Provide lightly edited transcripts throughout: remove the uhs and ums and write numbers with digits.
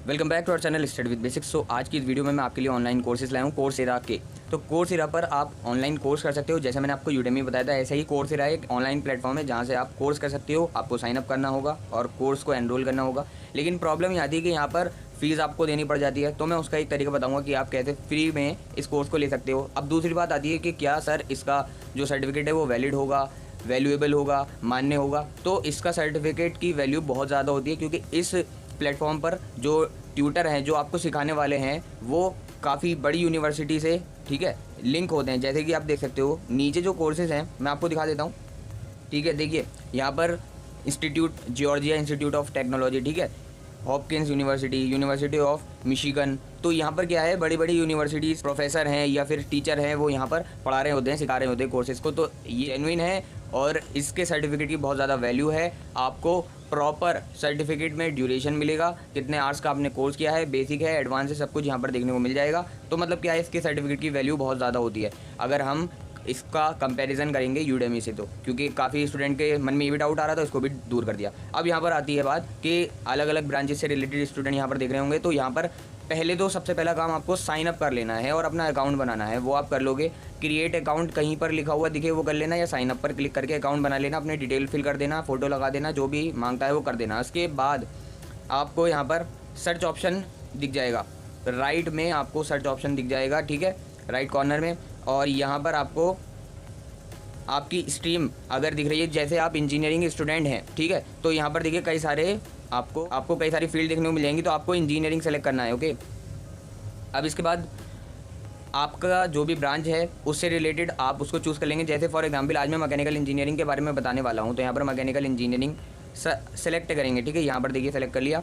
Welcome back to our channel study with basics. So आज की इस वीडियो में मैं आपके लिए ऑनलाइन कोर्सेज लाया हूँ कोर्सेरा के। तो कोर्सेरा पर आप ऑनलाइन कोर्स कर सकते हो। जैसे मैंने आपको यूडेमी बताया था, ऐसे ही कोर्सेरा एक ऑनलाइन प्लेटफॉर्म है जहाँ से आप कोर्स कर सकते हो। आपको साइन अप करना होगा और कोर्स को एनरोल करना होगा। लेकिन प्रॉब्लम ये आती है कि यहाँ पर फीस आपको देनी पड़ जाती है। तो मैं उसका एक तरीका बताऊँगा कि आप कैसे फ्री में इस कोर्स को ले सकते हो। अब दूसरी बात आती है कि क्या सर इसका जो सर्टिफिकेट है वो वैलिड होगा, वैल्यूएबल होगा, मान्य होगा। तो इसका सर्टिफिकेट की वैल्यू बहुत ज़्यादा होती है, क्योंकि इस प्लेटफॉर्म पर जो ट्यूटर हैं, जो आपको सिखाने वाले हैं, वो काफ़ी बड़ी यूनिवर्सिटी से ठीक है लिंक होते हैं। जैसे कि आप देख सकते हो नीचे जो कोर्सेज हैं मैं आपको दिखा देता हूँ। ठीक है, देखिए यहाँ पर institute Georgia institute of technology, ठीक है, Hopkins university, university of Michigan. तो यहाँ पर क्या है, बड़ी बड़ी यूनिवर्सिटीज़ प्रोफेसर हैं या फिर टीचर हैं, वो यहाँ पर पढ़ा रहे होते हैं, सिखा रहे होते हैं कोर्सेज़ को। तो ये जेन्युइन है और इसके सर्टिफिकेट की बहुत ज़्यादा वैल्यू है। आपको प्रॉपर सर्टिफिकेट में ड्यूरेशन मिलेगा, कितने आवर्स का आपने कोर्स किया है, बेसिक है, एडवांस है, सब कुछ यहाँ पर देखने को मिल जाएगा। तो मतलब क्या है, इसके सर्टिफिकेट की वैल्यू बहुत ज़्यादा होती है अगर हम इसका कंपैरिजन करेंगे यूडेमी से। तो क्योंकि काफ़ी स्टूडेंट के मन में ये भी डाउट आ रहा था, इसको भी दूर कर दिया। अब यहाँ पर आती है बात कि अलग अलग ब्रांचेस से रिलेटेड स्टूडेंट यहाँ पर देख रहे होंगे। तो यहाँ पर पहले तो सबसे पहला काम आपको साइन अप कर लेना है और अपना अकाउंट बनाना है। वो आप कर लोगे। क्रिएट अकाउंट कहीं पर लिखा हुआ दिखे वो कर लेना, या साइन अप पर क्लिक करके अकाउंट बना लेना, अपने डिटेल फिल कर देना, फोटो लगा देना, जो भी मांगता है वो कर देना। उसके बाद आपको यहाँ पर सर्च ऑप्शन दिख जाएगा, राइट में आपको सर्च ऑप्शन दिख जाएगा, ठीक है, राइट कॉर्नर में। और यहाँ पर आपको आपकी स्ट्रीम अगर दिख रही है, जैसे आप इंजीनियरिंग स्टूडेंट हैं, ठीक है, तो यहाँ पर देखिए कई सारे आपको कई सारी फील्ड देखने को मिल जाएंगी। तो आपको इंजीनियरिंग सेलेक्ट करना है, ओके। अब इसके बाद आपका जो भी ब्रांच है उससे रिलेटेड आप उसको चूज़ कर लेंगे। जैसे फॉर एग्जांपल आज मैं मैकेनिकल इंजीनियरिंग के बारे में बताने वाला हूँ, तो यहाँ पर मैकेनिकल इंजीनियरिंग सेलेक्ट करेंगे, ठीक है। यहाँ पर देखिए सेलेक्ट कर लिया।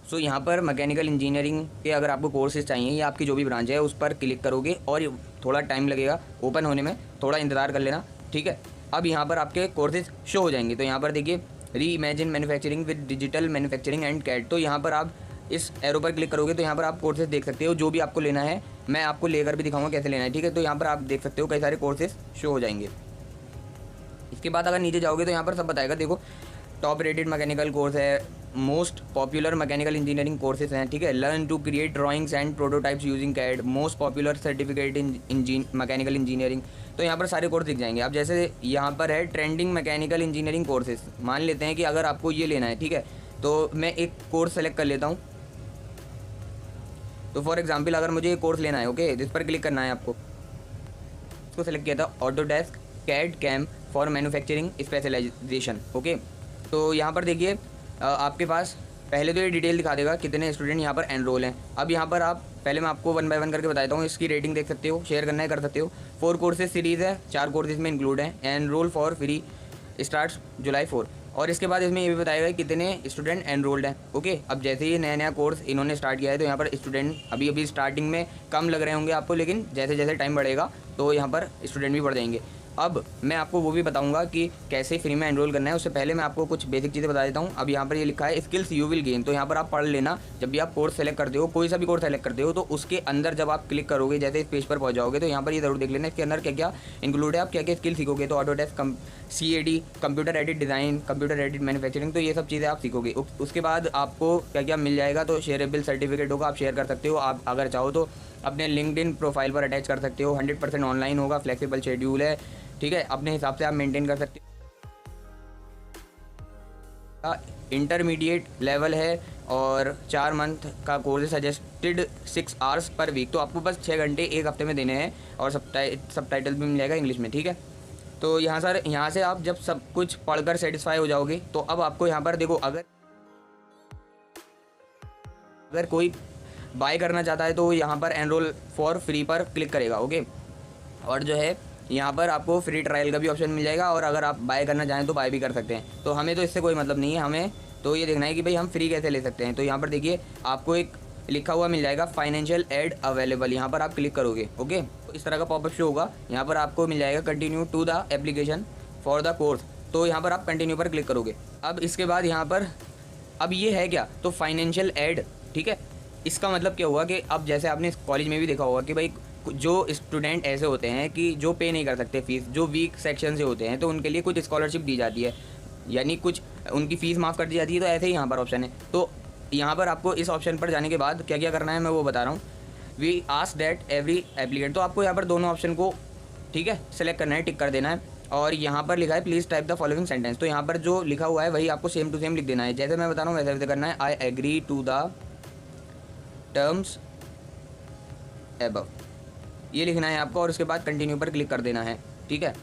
सो यहाँ पर मैकेनिकल इंजीनियरिंग के अगर आपको कोर्सेज चाहिए या आपकी जो भी ब्रांच है उस पर क्लिक करोगे और थोड़ा टाइम लगेगा ओपन होने में, थोड़ा इंतज़ार कर लेना, ठीक है। अब यहाँ पर आपके कोर्सेज शो हो जाएंगे। तो यहाँ पर देखिए reimagine manufacturing with digital manufacturing and CAD. तो यहाँ पर आप इस एरो पर क्लिक करोगे तो यहाँ पर आप कोर्सेज देख सकते हो, जो भी आपको लेना है। मैं आपको लेकर भी दिखाऊंगा कैसे लेना है, ठीक है। तो यहाँ पर आप देख सकते हो कई सारे कोर्सेज शो हो जाएंगे। इसके बाद अगर नीचे जाओगे तो यहाँ पर सब बताएगा, देखो टॉप रेटेड मैकेनिकल कोर्स है, most popular mechanical engineering courses हैं, ठीक है। Learn to create drawings and prototypes using CAD, most popular certificate in mechanical engineering. तो यहाँ पर सारे कोर्स दिख जाएंगे। अब जैसे यहाँ पर है ट्रेंडिंग मैकेनिकल इंजीनियरिंग कोर्सेज, मान लेते हैं कि अगर आपको ये लेना है, ठीक है, तो मैं एक कोर्स सेलेक्ट कर लेता हूँ। तो फॉर एग्जाम्पल अगर मुझे एक कोर्स लेना है, ओके, इस पर क्लिक करना है आपको। इसको सेलेक्ट किया था, Autodesk CAD CAM for manufacturing specialization, okay. तो यहाँ पर देखिए आपके पास पहले तो ये डिटेल दिखा देगा कितने स्टूडेंट यहाँ पर एनरोल हैं। अब यहाँ पर आप पहले मैं आपको 1 बाय 1 करके बताता हूँ। इसकी रेटिंग देख सकते हो, शेयर करना है कर सकते हो। 4 कोर्सेज सीरीज़ है, 4 कोर्सेज में इंक्लूड है। एनरोल फॉर फ्री स्टार्ट जुलाई 4। और इसके बाद इसमें ये भी बताएगा कितने स्टूडेंट एनरोल्ड हैं, ओके। अब जैसे ही नया कोर्स इन्होंने स्टार्ट किया है तो यहाँ पर स्टूडेंट अभी स्टार्टिंग में कम लग रहे होंगे आपको, लेकिन जैसे जैसे टाइम बढ़ेगा तो यहाँ पर स्टूडेंट भी बढ़ जाएंगे। अब मैं आपको वो भी बताऊंगा कि कैसे फ्री में एनरोल करना है। उससे पहले मैं आपको कुछ बेसिक चीज़ें बता देता हूँ। अब यहाँ पर ये लिखा है स्किल्स यू विल गेन। तो यहाँ पर आप पढ़ लेना, जब भी आप कोर्स सेलेक्ट करते हो, कोई सा भी कोर्स सेलेक्ट करते हो, तो उसके अंदर जब आप क्लिक करोगे, जैसे इस पेज पर पहुँच जाओगे, तो यहाँ पर ये जरूर देख लेना इसके अंदर क्या क्या इंक्लूड है, आप क्या क्या स्किल सीखोगे। तो Autodesk, CAD, computer aided design, computer aided manufacturing, तो ये सब चीज़ें आप सीखोगे। उसके बाद आपको क्या क्या मिल जाएगा, तो शेयरेबल सर्टिफिकेट होगा, आप शेयर कर सकते हो। आप अगर चाहो तो अपने लिंक्डइन प्रोफाइल पर अटैच कर सकते हो। 100% ऑनलाइन होगा, फ्लेक्सिबल शेड्यूल है, ठीक है, अपने हिसाब से आप मेंटेन कर सकते हो। इंटरमीडिएट लेवल है और 4 मंथ का कोर्स है, सजेस्टेड 6 आवर्स पर वीक। तो आपको बस 6 घंटे एक हफ्ते में देने हैं और सबटाइटल भी मिल जाएगा इंग्लिश में, ठीक है। तो यहाँ से आप जब सब कुछ पढ़कर सेटिस्फाई हो जाओगे तो अब आपको यहाँ पर देखो, अगर कोई बाय करना चाहता है तो यहाँ पर एनरोल फॉर फ्री पर क्लिक करेगा, ओके। और जो है यहाँ पर आपको फ्री ट्रायल का भी ऑप्शन मिल जाएगा, और अगर आप बाय करना चाहें तो बाय भी कर सकते हैं। तो हमें तो इससे कोई मतलब नहीं है, हमें तो ये देखना है कि भाई हम फ्री कैसे ले सकते हैं। तो यहाँ पर देखिए आपको एक लिखा हुआ मिल जाएगा फाइनेंशियल एड अवेलेबल, यहाँ पर आप क्लिक करोगे, ओके। तो इस तरह का पॉपअप शो होगा। यहाँ पर आपको मिल जाएगा continue to the application for the course. तो यहाँ पर आप कंटिन्यू पर क्लिक करोगे। अब इसके बाद यहाँ पर अब ये है क्या, तो फाइनेंशियल एड, ठीक है। इसका मतलब क्या हुआ कि अब जैसे आपने कॉलेज में भी देखा होगा कि भाई जो स्टूडेंट ऐसे होते हैं कि जो पे नहीं कर सकते फीस, जो वीक सेक्शन से होते हैं, तो उनके लिए कुछ स्कॉलरशिप दी जाती है, यानी कुछ उनकी फ़ीस माफ़ कर दी जाती है। तो ऐसे ही यहाँ पर ऑप्शन है। तो यहाँ पर आपको इस ऑप्शन पर जाने के बाद क्या क्या करना है मैं वो बता रहा हूँ। We ask that every applicant, तो आपको यहाँ पर दोनों ऑप्शन को ठीक है सेलेक्ट करना है, टिक कर देना है। और यहाँ पर लिखा है please type the following sentence, तो यहाँ पर जो लिखा हुआ है वही आपको सेम टू सेम लिख देना है। जैसे मैं बता रहा हूँ वैसे वैसे करना है। I agree to the terms above, ये लिखना है आपको और उसके बाद कंटिन्यू पर क्लिक कर देना है। ठीक है,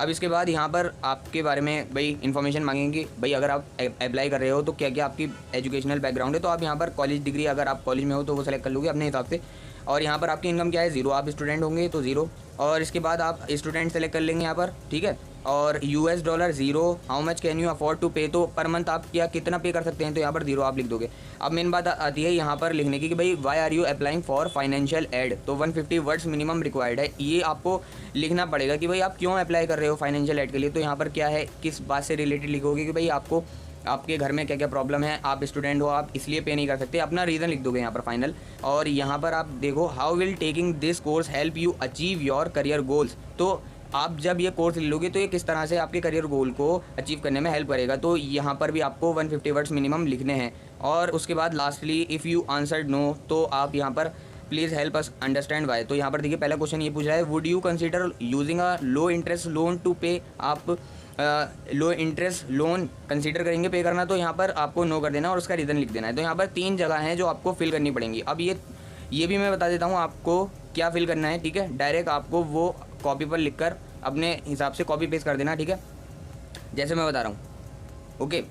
अब इसके बाद यहाँ पर आपके बारे में भाई इन्फॉर्मेशन मांगेंगे। भाई अगर आप अप्लाई कर रहे हो तो क्या क्या आपकी एजुकेशनल बैकग्राउंड है, तो आप यहाँ पर कॉलेज डिग्री अगर आप कॉलेज में हो तो वो सेलेक्ट कर लोगे अपने हिसाब से। और यहाँ पर आपकी इनकम क्या है, 0, आप स्टूडेंट होंगे तो 0। और इसके बाद आप स्टूडेंट सेलेक्ट कर लेंगे यहाँ पर। ठीक है, और US dollar 0, how much can you afford to pay, तो पर मंथ आप क्या कितना पे कर सकते हैं, तो यहाँ पर 0 आप लिख दोगे। अब मेन बात आती है यहाँ पर लिखने की कि भाई why are you applying for financial aid, तो 150 वर्ड्स मिनिमम रिक्वायर्ड है। ये आपको लिखना पड़ेगा कि भाई आप क्यों अप्लाई कर रहे हो फाइनेंशियल एड के लिए। तो यहाँ पर क्या है, किस बात से रिलेटेड लिखोगे कि भाई आपको आपके घर में क्या क्या प्रॉब्लम है, आप स्टूडेंट हो, आप इसलिए पे नहीं कर सकते, अपना रीज़न लिख दोगे यहाँ पर फाइनल। और यहाँ पर आप देखो how will taking this course help you achieve your career goals, तो आप जब ये कोर्स ले लोगे तो ये किस तरह से आपके करियर गोल को अचीव करने में हेल्प करेगा। तो यहाँ पर भी आपको 150 वर्ड्स मिनिमम लिखने हैं। और उसके बाद lastly if you answered no, तो आप यहाँ पर please help us understand why. तो यहाँ पर देखिए पहला क्वेश्चन ये पूछ रहा है would you consider using a low interest loan to pay, आप लो इंटरेस्ट लोन कंसीडर करेंगे पे करना, तो यहाँ पर आपको नो कर देना और उसका रीज़न लिख देना है। तो यहाँ पर 3 जगह हैं जो आपको फिल करनी पड़ेंगी। अब ये भी मैं बता देता हूँ आपको क्या फिल करना है। ठीक है, डायरेक्ट आपको वो कॉपी पर लिखकर अपने हिसाब से कॉपी पेस्ट कर देना। ठीक है, जैसे मैं बता रहा हूँ। ओके,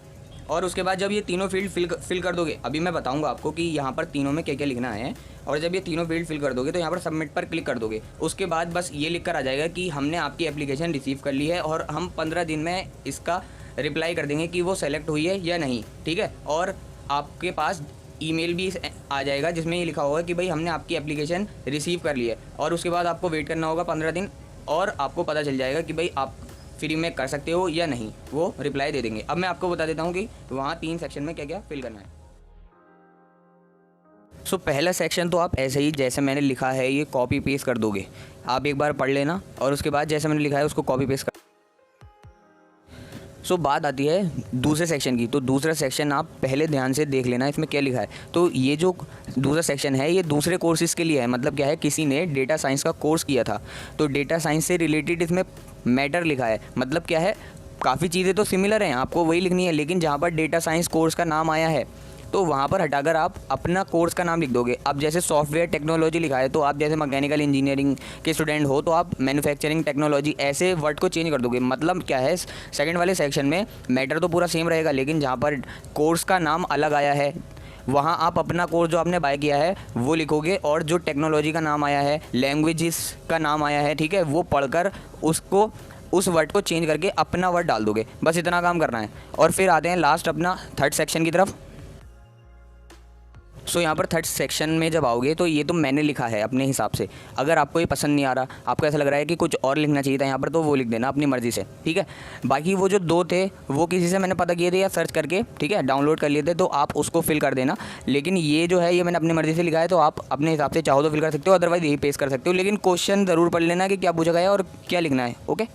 और उसके बाद जब ये तीनों फील्ड फिल कर दोगे, अभी मैं बताऊंगा आपको कि यहाँ पर तीनों में क्या क्या लिखना है। और जब ये तीनों फील्ड फिल कर दोगे तो यहाँ पर सबमिट पर क्लिक कर दोगे। उसके बाद बस ये लिख कर आ जाएगा कि हमने आपकी एप्लीकेशन रिसीव कर ली है और हम 15 दिन में इसका रिप्लाई कर देंगे कि वो सेलेक्ट हुई है या नहीं। ठीक है, और आपके पास ईमेल भी आ जाएगा जिसमें ये लिखा होगा कि भाई हमने आपकी एप्लीकेशन रिसीव कर ली है। और उसके बाद आपको वेट करना होगा 15 दिन और आपको पता चल जाएगा कि भाई आप फ्री में कर सकते हो या नहीं, वो रिप्लाई दे देंगे। अब मैं आपको बता देता हूँ कि वहाँ 3 सेक्शन में क्या क्या फिल करना है। सो पहला सेक्शन तो आप ऐसे ही जैसे मैंने लिखा है ये कॉपी पेस्ट कर दोगे, आप एक बार पढ़ लेना और उसके बाद जैसे मैंने लिखा है उसको कॉपी पेस्ट कर। सो बात आती है दूसरे सेक्शन की, तो दूसरा सेक्शन आप पहले ध्यान से देख लेना इसमें क्या लिखा है। तो ये जो दूसरा सेक्शन है ये दूसरे कोर्सेज के लिए है, मतलब क्या है किसी ने डेटा साइंस का कोर्स किया था तो डेटा साइंस से रिलेटेड इसमें मैटर लिखा है। मतलब क्या है, काफ़ी चीज़ें तो सिमिलर हैं, आपको वही लिखनी है, लेकिन जहाँ पर डेटा साइंस कोर्स का नाम आया है तो वहाँ पर हटाकर आप अपना कोर्स का नाम लिख दोगे। अब जैसे सॉफ्टवेयर टेक्नोलॉजी लिखा है तो आप जैसे मैकेनिकल इंजीनियरिंग के स्टूडेंट हो तो आप मैन्युफैक्चरिंग टेक्नोलॉजी, ऐसे वर्ड को चेंज कर दोगे। मतलब क्या है, सेकंड वाले सेक्शन में मैटर तो पूरा सेम रहेगा, लेकिन जहाँ पर कोर्स का नाम अलग आया है वहाँ आप अपना कोर्स जो आपने बाय किया है वो लिखोगे, और जो टेक्नोलॉजी का नाम आया है, लैंग्वेजेस का नाम आया है, ठीक है, वो पढ़कर उसको उस वर्ड को चेंज करके अपना वर्ड डाल दोगे। बस इतना काम करना है। और फिर आते हैं लास्ट अपना थर्ड सेक्शन की तरफ। सो यहाँ पर थर्ड सेक्शन में जब आओगे तो ये तो मैंने लिखा है अपने हिसाब से, अगर आपको ये पसंद नहीं आ रहा, आपको ऐसा लग रहा है कि कुछ और लिखना चाहिए था यहाँ पर, तो वो लिख देना अपनी मर्ज़ी से। ठीक है, बाकी वो जो 2 थे वो किसी से मैंने पता किए थे या सर्च करके, ठीक है, डाउनलोड कर लिए थे, तो आप उसको फिल कर देना। लेकिन ये जो है ये मैंने अपनी मर्ज़ी से लिखा है, तो आप अपने हिसाब से चाहो तो फिल कर सकते हो, अदरवाइज़ यही पेस्ट कर सकते हो। लेकिन क्वेश्चन ज़रूर पढ़ लेना कि क्या पूछा गया है और क्या लिखना है। ओके।